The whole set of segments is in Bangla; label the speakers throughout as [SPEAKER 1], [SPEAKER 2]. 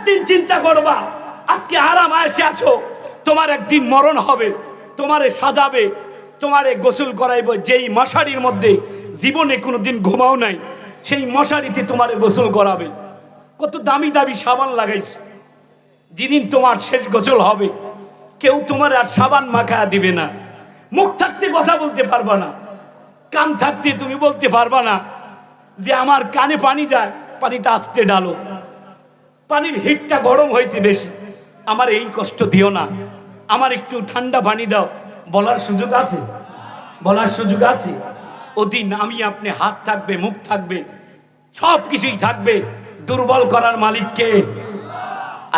[SPEAKER 1] একদিন চিন্তা করবা, আজকে আরাম আয়েশে আছো, তোমার একদিন মরণ হবে, তোমারে সাজাবে, তোমারে গোসল করাইব যেই মশারির মধ্যে জীবনে কোনোদিন ঘুমাও নাই, সেই মশারিতে তোমারে গোসল করাবে। কত দামি দামি সাবান লাগাইছো, যেদিন তোমার শেষ গোসল হবে কেউ তোমার আর সাবান মাখায়া দিবে না। মুখ থাকতে কথা বলতে পারবা না, কান থাকতে তুমি বলতে পারবা না যে আমার কানে পানি যায়, পানিটা আস্তে ডালো, পানির হিটটা গরম হয়েছে বেশি, আমার এই কষ্ট দিও না, আমার একটু ঠান্ডা পানি দাও। বলার সুযোগ আছে? বলার সুযোগ আছে? ওদিন আমি আপনি হাত থাকবে, মুখ থাকবে, সব কিছুই থাকবে, দুর্বল করার মালিককে।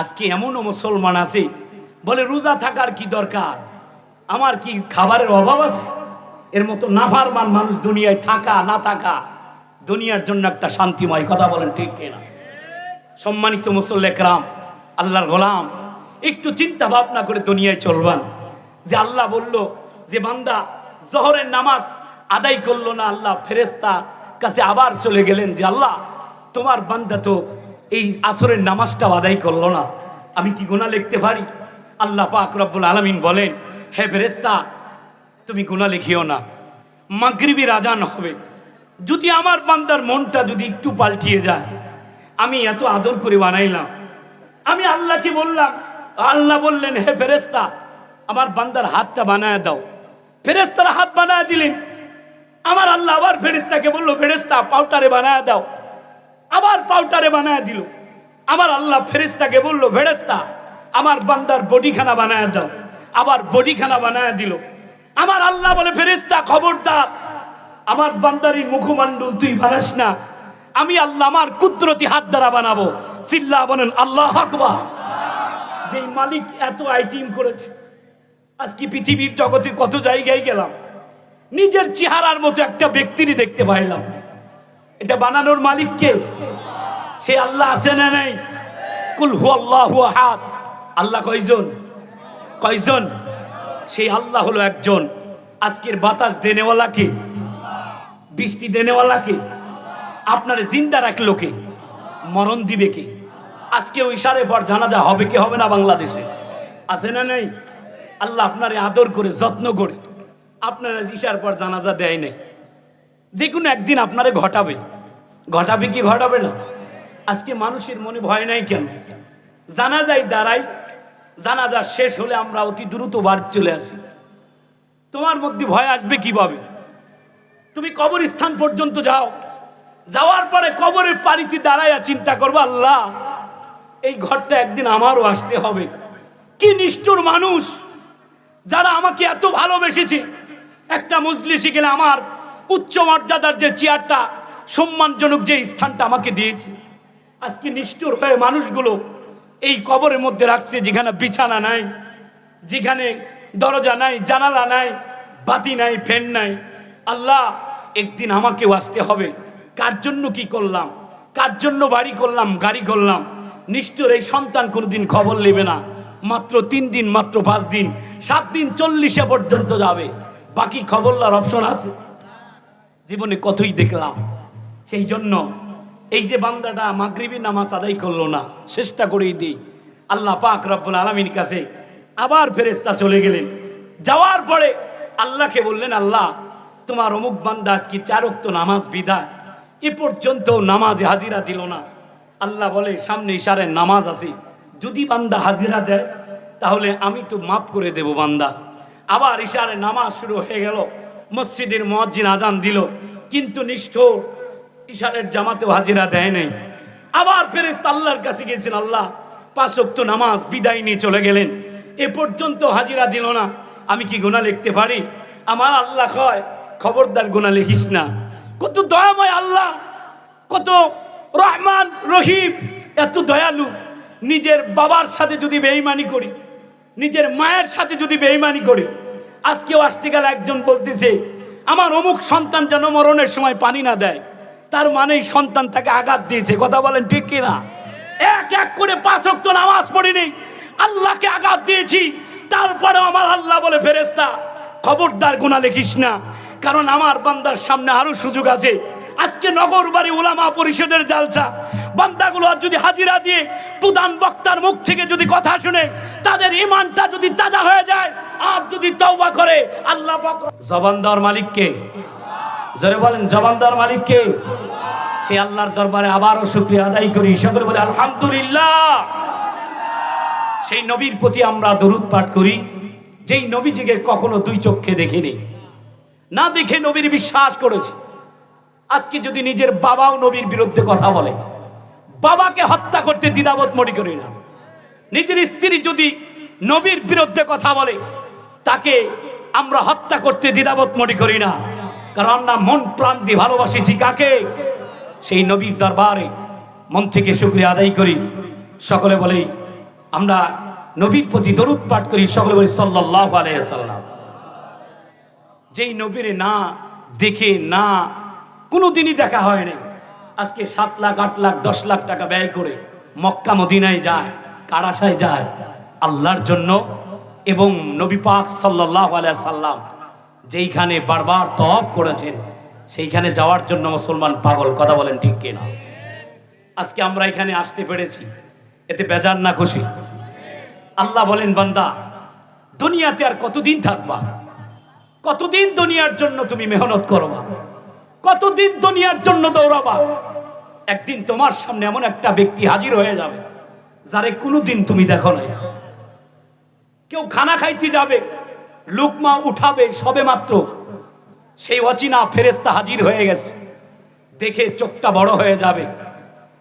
[SPEAKER 1] আজকে এমনও মুসলমান আছে বলে রোজা থাকার কি দরকার, আমার কি খাবারের অভাব আছে? এর মতো নাফরমান মানুষ দুনিয়ায় থাকা না থাকা দুনিয়ার জন্য একটা শান্তিময়। কথা বলেন ঠিক কিনা? সম্মানিত মুসল্লি کرام, আল্লাহর গোলাম, একটু চিন্তা ভাবনা করে দুনিয়ায় চলবেন। যে আল্লাহ বলল যে বান্দা জোহরের নামাজ আদায় করলো না, আল্লাহ ফেরেশতা কাছে আবার চলে গেলেন যে আল্লাহ তোমার বান্দা তো এই আসরের নামাজটা আদায় করলো না, আমি কি গুনাহ লিখতে পারি? আল্লাহ পাক রব্বুল আলামিন বলেন, হে ফেরেশতা তুমি গুনাহ লিখিও না, মাগরিবের আজান হবে, যদি আমার বান্দার মনটা যদি একটু পাল্টিয়ে যায়, আমি এত আদর করে বানাইলাম, আমি আল্লাহকে বললাম, আল্লাহ বললেন হে ফেরেশতা আমার বান্দার হাতটা বানায় দাও। ফেরেশতারা হাত বানায় দিলেন। আমার আল্লাহ আবার ফেরেশতাকে বলল ফেরেশতা পাউটারে বানায় দাও, আবার পাউটারে বানায় দিল। আমার আল্লাহ ফেরেশতাকে বলল ফেরেশতা আমার বান্দার বডিখানা বানায় দাও, আবার বডিখানা বানায় দিল। আমার আল্লাহ বলে ফেরেশতা খবরদার আমার বান্দার এই মুখমণ্ডল তুই বানাস না, আমি আল্লাহ আমার কুদরতি হাত দ্বারা বানাবো। চিল্লা বলেন আল্লাহু আকবার। যেই মালিক এত আইটেম করেছে, আজকে পৃথিবীর জগতে কত জায়গায় গেলাম, নিজের চেহারার মতো একটা ব্যক্তিরই দেখতে পাইলাম। এটা বানানোর মালিক কে? সে আল্লাহ আছে না নাই? কুল হুয়াল্লাহু আহাদ। আল্লাহ কয়জন? কয়জন? সেই আল্লাহ হলো একজন। আজকের বাতাস দেনেওয়ালা কে? বৃষ্টি দেনেওয়ালা কে? আপনার জিন্দা রাখলো কে? মরণ দিবে কে? আজকে ওই ইশারে পর জানাজা হবে কি হবে না বাংলাদেশে? আছে না নাই? আল্লাহ আপনারে আদর করে যত্ন করে আপনারা ইশার পর জানাজা দেয় নাই, যে কোনো একদিন আপনারে ঘটাবে। ঘটাবে কি ঘটাবে না? আজকে মানুষের মনে ভয় নাই কেন? জানাজায় দাঁড়াই, জানাজা শেষ হলে আমরা অতি দ্রুত বাড়ি চলে আসি। তোমার মধ্যে ভয় আসবে কিভাবে? তুমি কবরস্থান পর্যন্ত যাও, যাওয়ার পরে কবরের পানিতে দাঁড়াইয়া চিন্তা করবো আল্লাহ এই ঘরটা একদিন আমারও আসতে হবে। কি নিষ্ঠুর মানুষ যারা আমাকে এত ভালোবেসেছে, একটা মজলিসে গেলে আমার উচ্চ মর্যাদার যে চেয়ারটা, সম্মানজনক যে স্থানটা আমাকে দিয়েছে, আজকে নিষ্ঠুর হয়ে মানুষগুলো এই কবরের মধ্যে রাখছে, যেখানে বিছানা নাই, যেখানে দরজা নাই, জানালা নাই, বাতি নাই, ফ্যান নাই। আল্লাহ একদিন আমাকেও আসতে হবে। কার জন্য কি করলাম? কার জন্য বাড়ি করলাম, গাড়ি করলাম? নিষ্ঠুর এই সন্তান কোনোদিন খবর নেবে না। মাত্র 3 দিন, মাত্র 5 দিন, 7 দিন 40 পর্যন্ত যাবে, বাকি খবরলার অপশন আছে? জীবনে কতই দেখলাম। সেই জন্য এই যে বান্দাটা মাগরিবের নামাজ আদায় করলো না, চেষ্টা করেই দিই। আল্লাহ পাক রব্বুল আলামিন কাছে আবার ফেরেশতা চলে গেলেন। যাওয়ার পরে আল্লাহকে বললেন আল্লাহ তোমার অমুক বান্দা আজকে 4 ওয়াক্ত নামাজ বিদায়, এ পর্যন্ত নামাজে হাজিরা দিল না। আল্লাহ বলে সামনে ইশারের নামাজ আছে, যদি বান্দা হাজিরা দেয় তাহলে আমি তো মাফ করে দেব বান্দা। আবার ইশারের নামাজ শুরু হয়ে গেল, মসজিদের মুয়াজ্জিন আজান দিল, কিন্তু নিষ্ঠুর ইশারের জামাতেও হাজিরা দেয় নাই। আবার ফেরেশতা আল্লাহর কাছে গেছেন, আল্লাহ 5 ওয়াক্ত নামাজ বিদায় নিয়ে চলে গেলেন, এ পর্যন্ত হাজিরা দিল না, আমি কি গুনাহ লিখতে পারি? আমার আল্লাহ কয় খবরদার গুনাহ লিখিস না। কত দয়াময় আল্লাহ, কত রহমান রহিম, এত দয়ালু। নিজের বাবার সাথে যদি বেঈমানি করি, নিজের মায়ের সাথে যদি বেঈমানি করি, আজকেও আসতে গেলে একজন বলতেছে আমার অমুক সন্তান যেন মরণের সময় পানি না দেয়, তার মানে সন্তান তাকে আঘাত দিয়েছে। কথা বলেন ঠিক কিনা? এক এক করে 5 ওয়াক্ত নামাজ পড়িনি, আল্লাহকে আঘাত দিয়েছি, তারপরে আমার আল্লাহ বলে ফেরেশতা খবরদার গুনাহ লিখিস না, কারণ আমার বান্দার সামনে আরো সুযোগ আছে, আজকে নগরবাড়ি উলামা পরিষদের জালসা, বান্দাগুলো যদি হাজিরা দিয়ে প্রধান বক্তার মুখ থেকে যদি কথা শুনে তাদের ঈমানটা যদি তাজা হয়ে যায় আর যদি তওবা করে, আল্লাহ পাক জবান দেওয়ার মালিক কে? জোরে বলেন, জবান দেওয়ার মালিক কে? সেই আল্লাহর দরবারে আবারও শুকরিয়া আদায় করি, সকলে বলে আলহামদুলিল্লাহ। সেই নবীর প্রতি আমরা দরুদ পাঠ করি যেই নবীজিকে কখনো দুই চোখে দেখিনি, না দেখে নবীর বিশ্বাস করেছি। আজকে যদি নিজের বাবাও নবীর বিরুদ্ধে কথা বলে, বাবাকে হত্যা করতে দ্বিধাবোধ মনে করি না। নিজের স্ত্রী যদি নবীর বিরুদ্ধে কথা বলে, তাকে আমরা হত্যা করতে দ্বিধাবোধ মনে করি না, কারণ আমরা মন প্রাণ দিয়ে ভালোবাসিছি কাকে? সেই নবীর দরবারে মন থেকে শুকরিয়া আদায় করি। সকলে বলি আমরা নবীর প্রতি দরুদ পাঠ করি, সকলে বলি সাল্লাল্লাহু আলাইহি ওয়াসাল্লাম। যেই নবীরে না দেখে না কোনোদিনই দেখা হয় না, আজকে 7 লাখ 8 লাখ 10 লাখ টাকা ব্যয় করে মক্কা মদিনায় যায়, কার আশায় যায়? আল্লাহর জন্য। এবং নবী পাক সাল্লাল্লাহু আলাইহি ওয়াসাল্লাম যেইখানে বারবার তওয়াফ করেছেন সেইখানে যাওয়ার জন্য মুসলমান পাগল, কথা বলেন ঠিক কিনা? আজকে আমরা এখানে আসতে পেরেছি, এতে বেজার না খুশি? আল্লাহ বলেন, বান্দা দুনিয়াতে আর কতদিন থাকবা? কতদিন দুনিয়ার জন্য তুমি মেহনত করবা? কতদিন দুনিয়ার জন্য দৌড়াবা? একদিন তোমার সামনে এমন একটা ব্যক্তি হাজির হয়ে যাবে যারে কোনোদিন তুমি দেখো নাই। কেউ খানা খাইতে যাবে, লুকমা উঠাবে সবে মাত্র, সেই অচিনা ফেরেশতা হাজির হয়ে গেছে, দেখে চোখটা বড় হয়ে যাবে।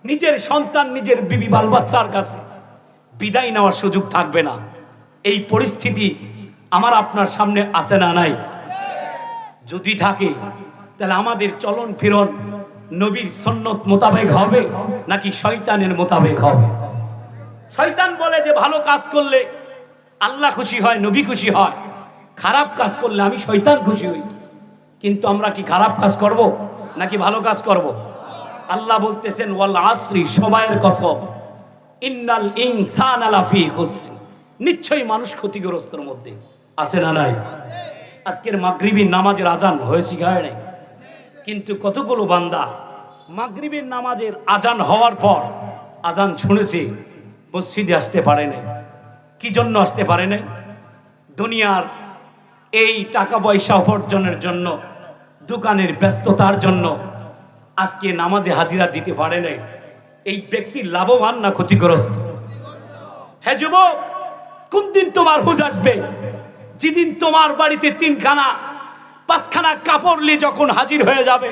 [SPEAKER 1] নিজের সন্তান, নিজের বিবি বাল বাচ্চার কাছে বিদায় নেওয়ার সুযোগ থাকবে না। এই পরিস্থিতি আমার আপনার সামনে আছে না নাই? যদি থাকে তাহলে আমাদের চলন ফিরন নবীর সুন্নত মোতাবেক হবে নাকি শয়তানের মোতাবেক হবে? শয়তান বলে যে ভালো কাজ করলে আল্লাহ খুশি হয়, নবী খুশি হয়, খারাপ কাজ করলে আমি শয়তান খুশি হই। কিন্তু আমরা কি খারাপ কাজ করব নাকি ভালো কাজ করব? আল্লাহ বলতেছেন ওয়াল আসরি, সময়ের কসম, ইন্নাল ইনসানা লাফি খুসর, নিশ্চয়ই মানুষ ক্ষতিগ্রস্তের মধ্যে আছে না নাই? আজকের মাগরিবের নামাজের আজান হয়েছে কি হয় নাই? কিন্তু কতগুলো বান্দা মাগরিবের নামাজের আজান হওয়ার পর আজান শুনেছে, মসজিদে আসতে পারে নাই। কি জন্য আসতে পারে নাই? দুনিয়ার এই টাকা পয়সা উপার্জনের জন্য, দোকানের ব্যস্ততার জন্য আজকে নামাজে হাজিরা দিতে পারে নাই। এই ব্যক্তি লাভবান না ক্ষতিগ্রস্ত? হ্যাঁ যুবক, কোন দিন তোমার হুঁশ আসবে যেদিন তোমার বাড়িতে 3খানা 5খানা কাপড় নিয়ে যখন হাজির হয়ে যাবে,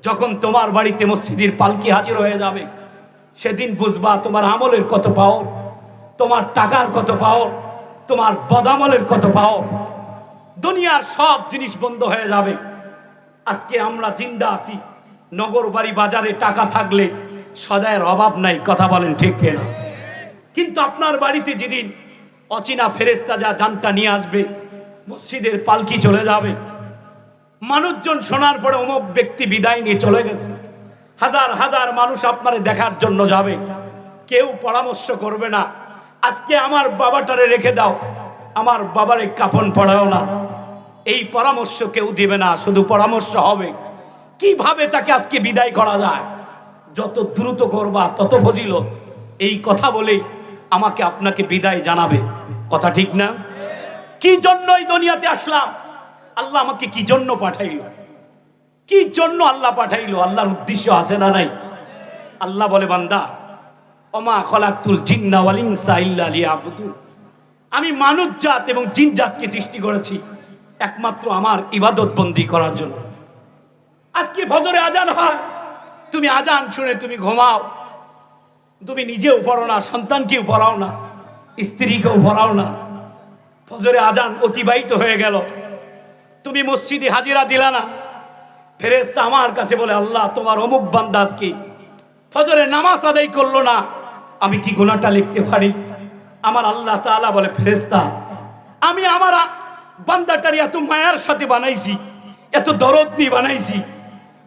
[SPEAKER 1] যখন তোমার বাড়িতে মসজিদের পালকি হাজির হয়ে যাবে, সেদিন বুঝবা তোমার আমলের কত পাও, তোমার টাকার কত পাও, তোমার বদামলের কত পাও। দুনিয়ার সব জিনিস বন্ধ হয়ে যাবে। আজকে আমরা জিন্দা আছি, নগর বাড়ি বাজারে টাকা থাকলে সদায়ের অভাব নাই, কথা বলেন ঠিক কিনা? কিন্তু আপনার বাড়িতে যেদিন অচিনা ফেরেশতা যা জানটা নিয়ে আসবে, মসজিদের পালকি চলে যাবে, মানুষজন শোনার পরে অমুক ব্যক্তি বিদায় নিয়ে চলে গেছে, হাজার হাজার মানুষ আপনারে দেখার জন্য যাবে, কেউ পরামর্শ করবে না আজকে আমার বাবাটারে রেখে দাও, আমার বাবারে কাফন পড়াও না, এই পরামর্শ কেউ দিবে না। শুধু পরামর্শ হবে কিভাবে তাকে আজকে বিদায় করা যায়, যত দ্রুত করবা তত ফজিলত, এই কথা বলে আমাকে আপনাকে বিদায় জানাবে, কথা ঠিক না? কি জন্য এই দুনিয়াতে আসলাম? আল্লাহ আমাকে কি জন্য পাঠাইলো? কি জন্য আল্লাহ পাঠাইলো? আল্লাহর উদ্দেশ্য আছে না নাই? আল্লাহ বলে, বান্দা ওমা খলাকতুল জিন্না ওয়াল ইনসা ইল্লা লিয়াবুদুন, আমি মানব জাত এবং জিন জাতকে সৃষ্টি করেছি একমাত্র আমার ইবাদত বন্দি করার জন্য। আজকে ফজরে আজান হয়, তুমি আজান শুনে তুমি ঘুমাও, তুমি নিজেও পড়ো না, সন্তানকেও পড়াও না, স্ত্রীকেও পড়াও না। ফজরে আজান অতিবাহিত হয়ে গেল, তুমি মসজিদে হাজিরা দিলা না, ফেরেশতা আমার কাছে বলে, আল্লাহ তোমার অমুক বান্দা আজকে ফজরে নামাজ আদায় করলো না, আমি কি গুনাহটা লিখতে পারি? আমার আল্লাহ তাআলা বলে, ফেরেশতা আমি আমার বান্দাটারে এত মায়ার সাথে বানাইছি, এত দরদ নিয়ে বানাইছি,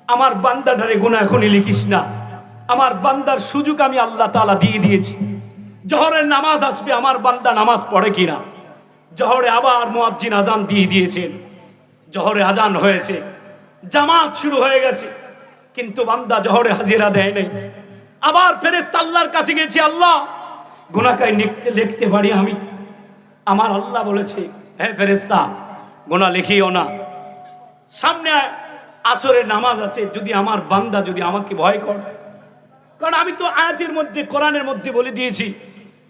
[SPEAKER 1] আমার বান্দাটারে গুনাহ এখনই লিখিস না। আমার বান্দার সুযোগ আমি আল্লাহ তাআলা দিয়ে দিয়েছি। জোহরের নামাজ আসবে, আমার বান্দা নামাজ পড়ে কিনা? জোহরে আবার মুয়াজ্জিন আজান দিয়ে দিয়েছেন, জোহরে আজান হয়েছে, জামাত শুরু হয়ে গেছে, কিন্তু বান্দা জোহরে হাজিরা দেয় নাই। আবার ফেরেশতা আল্লাহর কাছে গেছি, আল্লাহ গুনাহগার লিখতে পারি আমি? আমার আল্লাহ বলেছে, হে ফেরেশতা গুনাহ লিখিও না, সামনে আসরের নামাজ আছে, যদি আমার বান্দা যদি আমাকে ভয় করে, কারণ আমি তো আয়াতের মধ্যে কোরআনের মধ্যে বলে দিয়েছি,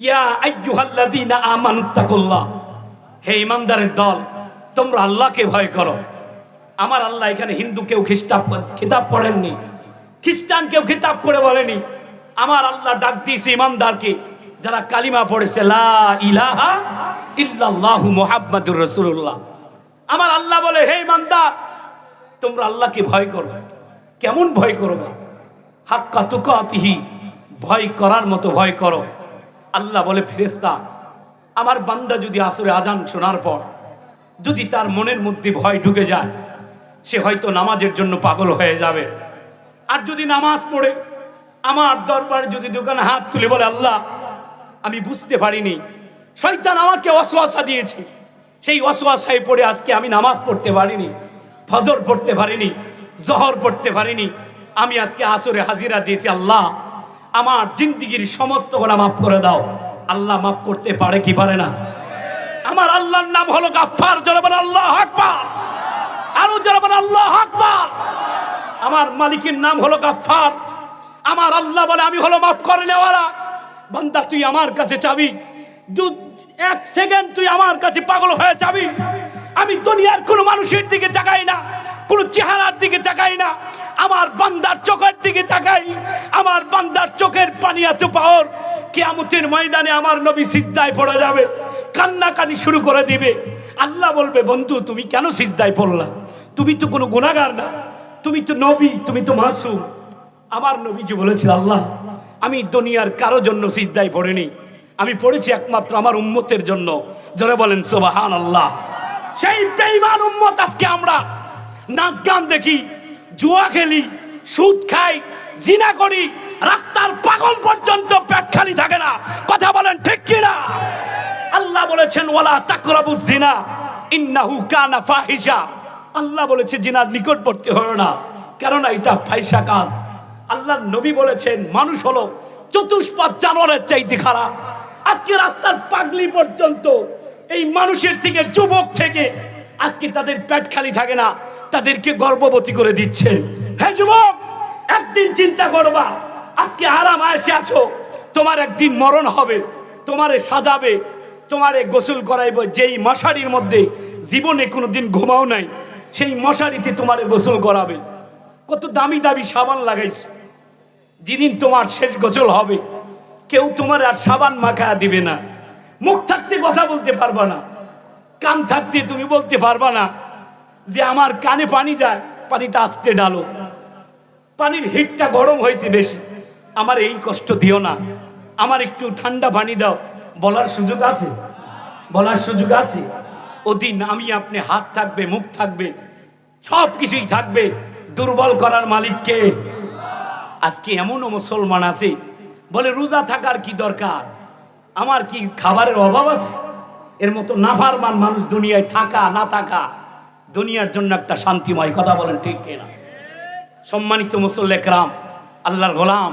[SPEAKER 1] ইয়া আইয়ুহাল্লাযীনা আমানুত্তাকুল্লাহ, হে ঈমানদারের দল তোমরা আল্লাহকে ভয় করো। আমার আল্লাহ এখানে হিন্দু কেউ খিতাব পড়েননি, খ্রিস্টান কেউ খিতাব করে বলেনি। আমার আল্লাহ ডাক দিয়েছে ঈমানদারকে, যারা কালিমা পড়েছে লা ইলাহা ইল্লাল্লাহু মুহাম্মাদুর রাসূলুল্লাহ। আমার আল্লাহ বলে, হে ঈমানদার তোমরা আল্লাহকে ভয় করো। কেমন ভয় করবা? হাক্কা তুকাতিহি, ভয় করার মতো ভয় করো। আল্লাহ বলে, ফেরেশতা আমার বান্দা যদি আসরে আজান শোনার পর যদি তার মনের মধ্যে ভয় ঢুকে যায়, সে হয়তো নামাজের জন্য পাগল হয়ে যাবে। আর যদি নামাজ পড়ে আমার দরবারে যদি দোকানে হাত তুলে বলে, আল্লাহ আমি বুঝতে পারিনি, শয়তান আমাকে ওয়াসওয়াসা দিয়েছে, সেই ওয়াসওয়াসায় পড়ে আজকে আমি নামাজ পড়তে পারিনি, ফজর পড়তে পারিনি, জোহর পড়তে পারিনি, আমি আজকে আসরে হাজিরা দিয়েছি, আল্লাহ আমার জিন্দেগীর সমস্ত গুনাহ মাফ করে দাও। আল্লাহ মাফ করতে পারে কি পারে না? আমার আল্লাহর নাম হলো গাফফার। জোরে বলেন আল্লাহু আকবার, আরো জোরে বলেন আল্লাহু আকবার। আমার মালিকের নাম হলো গাফফার। আমার আল্লাহ বলে, আমি হলো মাফ করে নেওয়ালা। বান্দা তুই আমার কাছে চাবি, এক সেকেন্ড তুই আমার কাছে পাগল হয়ে যাবি। আমি দুনিয়ার কোনো মানুষের দিকে তাকাই না, কোনো চেহারার দিকে তাকাই না, আমার বান্দার চোখের দিকে তাকাই। আমার বান্দার চোখের পানি এত পাওয়ার, কিয়ামতের ময়দানে আমার নবী সিজদায় পড়ে যাবে, কান্নাকাটি শুরু করে দিবে। আল্লাহ বলবে, বন্ধু তুমি কেন সিজদায় পড়লা? তুমি তো কোনো গুনাহগার না, তুমি তো নবী, তুমি তো মাসুম। আমার নবীজি বলেছিল, আল্লাহ আমি দুনিয়ার কারো জন্য সিজদায় পড়িনি, আমি পড়েছি একমাত্র আমার উম্মতের জন্য। জোরে বলেন সুবহানাল্লাহ। সেই বেঈমান উম্মত আজকে আমরা নাচ গান দেখি, জুয়া খেলি, সুদ খাই, জিনা করি, রাস্তার পাগল পর্যন্ত পেট খালি থাকে না। কথা বলেন ঠিক কিনা? আল্লাহ বলেছেন ওয়ালা তাকরাবুজ জিনা ইন্নাহু কানা ফাহিশা। আল্লাহ বলেছে জিনার নিকটবর্তী হও না, কারণ এটা ফাহিশা কাজ। আল্লাহর নবী বলেছেন মানুষ হলো চতুষ্পাদ জানোয়ারের চাইতে খারাপ। আজকে রাস্তার পাগলি পর্যন্ত এই মানুষের থেকে, যুবক থেকে আজকে তাদের পেট খালি থাকে না, তাদেরকে গর্ভবতী করে দিচ্ছেন। হ্যাঁ যুবক, একদিন চিন্তা করবা, আজকে আরাম আয়েশে আছো, তোমার একদিন মরণ হবে, তোমারে সাজাবে, তোমারে গোসল করাইব যেই মশারির মধ্যে জীবনে কোনোদিন ঘুমাও নাই, সেই মশারিতে তোমারে গোসল করাবে। কত দামি দামি সাবান লাগাইছো, যেদিন তোমার শেষ গোসল হবে কেউ তোমার আর সাবান মাখায়া দিবে না। মুখ থাকতে কথা বলতে পারবা না, কান থাকতে তুমি বলতে পারবা না যে আমার কানে পানি যায়, পানিটা আস্তে ডালো, পানির হিটটা গরম হয়েছে বেশি, আমার এই কষ্ট দিও না, আমার একটু ঠান্ডা পানি দাও। বলার সুযোগ আছে? বলার সুযোগ আছে? ওদিন আমি আপনি হাত থাকবে, মুখ থাকবে, সব কিছুই থাকবে, দুর্বল করার মালিককে। আজকে এমনও মুসলমান আছে বলে রোজা থাকার কি দরকার, আমার কি খাবারের অভাব আছে? এর মতো নাফরমান মানুষ দুনিয়ায় থাকা না থাকা দুনিয়ার জন্য একটা শান্তিময়। কথা বলেন ঠিক কিনা? সম্মানিত মুসল্লি کرام, আল্লাহর গোলাম,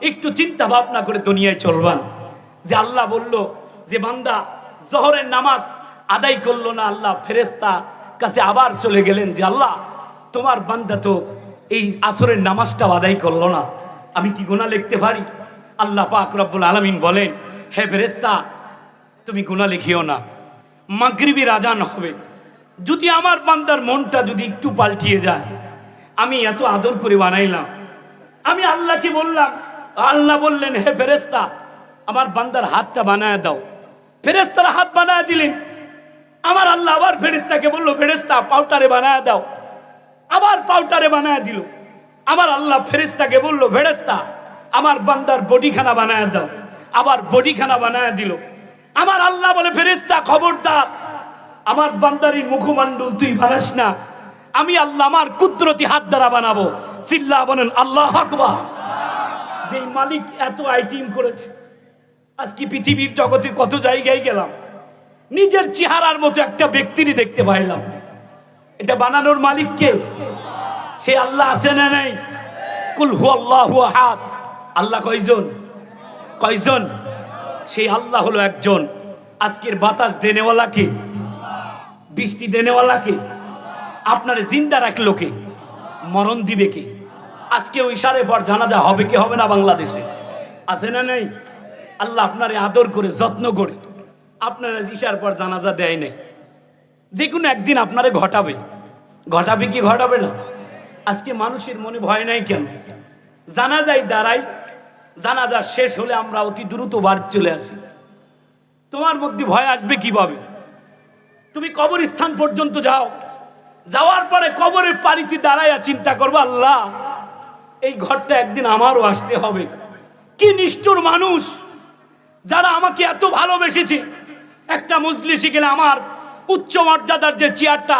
[SPEAKER 1] একটু চিন্তা ভাবনা করে দুনিয়ায় চলবেন। যে আল্লাহ বলল যে বান্দা জোহরের নামাজ আদায় করলো না, আল্লাহ ফেরেশতা কাছে আবার চলে গেলেন যে আল্লাহ তোমার বান্দা তো এই আসরের নামাজটা আদায় করলো না, আমি কি গুনাহ লিখতে পারি? আল্লাহ পাক রব্বুল আলামিন বলেন, হে ফেরেশতা তুমি গুনাহ লিখিও না। মাগরিবের আজান হবে, যদি আমার বান্দার মনটা যদি একটু পাল্টিয়ে যায়, আমি এত আদর করে বানাইলাম, আমি আল্লাহকে বললাম, আল্লাহ বললেন হে ফেরেশতা আমার বান্দার হাতটা বানায় দাও। ফেরেশতারা হাত বানায় দিলেন। আমার আল্লাহ আবার ফেরেশতাকে বলল, ফেরেশতা পাউটারে বানায় দাও। আবার পাউটারে বানায় দিল। আমার আল্লাহ ফেরেশতাকে বলল, ফেরেশতা আমার বান্দার বডিখানা বানায় দাও। আবার বডিখানা বানায় দিল। আমার আল্লাহ বলে, ফেরেশতা খবরদার আমার বান্দার এই মুখমণ্ডল তুই বানাস না, আমি আল্লাহ আমার কুদরতি হাত দ্বারা বানাবো। চিল্লা বলেন আল্লাহু আকবার। যেই মালিক এত আইটেম করেছে, আজকে পৃথিবীর জগতে কত জায়গায় গেলাম, নিজের চেহারার মতো একটা ব্যক্তিরই দেখতে পাইলাম। এটা বানানোর মালিক কে? সে আল্লাহ আছে না নাই? কুল হুয়াল্লাহু আহাদ। আল্লাহ কয়জন? কয়জন? সেই আল্লাহ হলো একজন। আজকের বাতাস দেনেওয়ালা কে? বৃষ্টি দেনেওয়ালা কে? আপনার জিন্দা রাখলো কে? মরণ দিবে কে? আজকে ওই ইশারে পর জানাজা হবে কি হবে না বাংলাদেশে? আছে না নেই? আল্লাহ আপনারে আদর করে যত্ন করে আপনারা ইশার পর জানাজা দেয় নাই। যে কোনো একদিন আপনারে ঘটাবে। ঘটাবে কি ঘটাবে না? আজকে মানুষের মনে ভয় নাই কেন? জানাজাই দাঁড়াই, জানাজা শেষ হলে আমরা অতি দ্রুত বাড়ি চলে আসি। তোমার মধ্যে ভয় আসবে কিভাবে? তুমি কবরস্থান পর্যন্ত যাও, যাওয়ার পরে কবরের পানিতে দাঁড়াইয়া চিন্তা করবো, আল্লাহ এই ঘরটা একদিন আমারও আসতে হবে। কি নিষ্ঠুর মানুষ যারা আমাকে এত ভালোবেসেছে। একটা মজলিসে গেলে আমার উচ্চ মর্যাদার যে চেয়ারটা,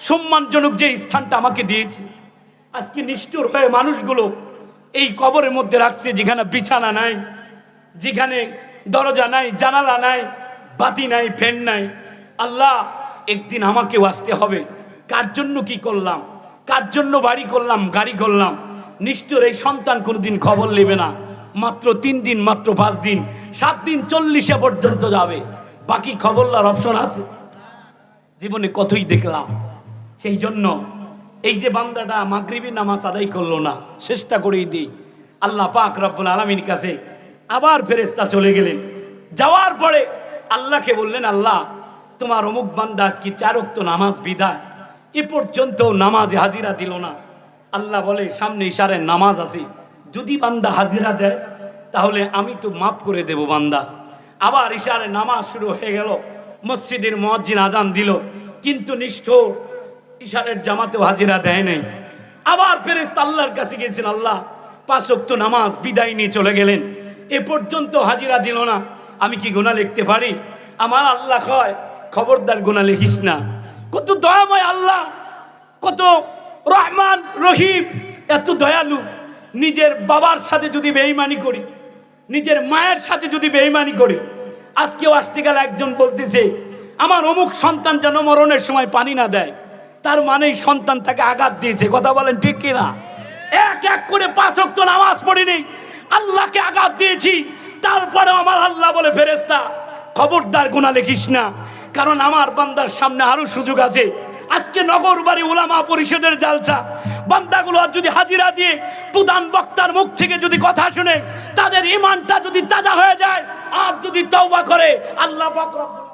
[SPEAKER 1] সম্মানজনক যে স্থানটা আমাকে দিয়েছে, আজকে নিষ্ঠুর হয়ে মানুষগুলো এই কবরের মধ্যে রাখছে, যেখানে বিছানা নাই, যেখানে দরজা নাই, জানালা নাই, বাতি নাই, ফ্যান নাই। আল্লাহ একদিন আমাকেও আসতে হবে। কার জন্য কি করলাম? কার জন্য বাড়ি করলাম, গাড়ি করলাম? নিষ্ঠুর এই সন্তান কোনোদিন খবর নেবে না। মাত্র 3 দিন, মাত্র 5 দিন, 7 দিন 40 পর্যন্ত যাবে, বাকি খবর নেওয়ার অপশন আছে? জীবনে কতই দেখলাম। সেই জন্য এই যে বান্দাটা মাগরিবি নামাজ আদায় করলো না, চেষ্টা করেই দিই। আল্লাহ পাক রব্বুল আলামিনের কাছে আবার ফেরেশতা চলে গেলেন। যাওয়ার পরে আল্লাহকে বললেন, আল্লাহ তোমার অমুক বান্দা আজকে 4 ওয়াক্ত নামাজ বিদায়, এ পর্যন্ত নামাজে হাজিরা দিল না। আল্লাহ বলে, সামনে ইশারের নামাজ আছে, যদি বান্দা হাজিরা দেয় তাহলে আমি তো মাফ করে দেব বান্দা। আবার ইশারের নামাজ শুরু হয়ে গেল, মসজিদের মুয়াজ্জিন আজান দিল, কিন্তু নিষ্ঠুর ইশারের জামাতেও হাজিরা দেয় নাই। আবার ফেরেশতা আল্লাহর কাছে গেছেন, আল্লাহ 5 ওয়াক্ত নামাজ বিদায় নিয়ে চলে গেলেন, এ পর্যন্ত হাজিরা দিল না, আমি কি গুনাহ লিখতে পারি? আমার আল্লাহ কয়, খবরদার গুনাহ লিখিস না। কত দয়াময় আল্লাহ, কত রহমান রহিম, এত দয়ালু। নিজের বাবার সাথে যদি বেঈমানি করি, নিজের মায়ের সাথে যদি বেঈমানি করি, আজকেও আসতে গেলে একজন বলতেছে আমার অমুক সন্তান যেন মরণের সময় পানি না দেয়, তার মানেই সন্তান তাকে আঘাত দিয়েছে। কথা বলেন ঠিক কিনা? এক এক করে 5 ওয়াক্ত নামাজ পড়িনি, আল্লাহকে আঘাত দিয়েছি, তারপরে আমার আল্লাহ বলে, ফেরেশতা খবরদার গুনাহ লিখিস না, কারণ আমার বান্দার সামনে আরো সুযোগ আছে। আজকে নগরবাড়ি উলামা পরিষদের জালসা, বান্দাগুলো যদি হাজিরা দিয়ে প্রধান বক্তার মুখ থেকে যদি কথা শুনে, তাদের ঈমানটা যদি তাজা হয়ে যায়, আর যদি তওবা করে, আল্লাহ পাক রব্বুল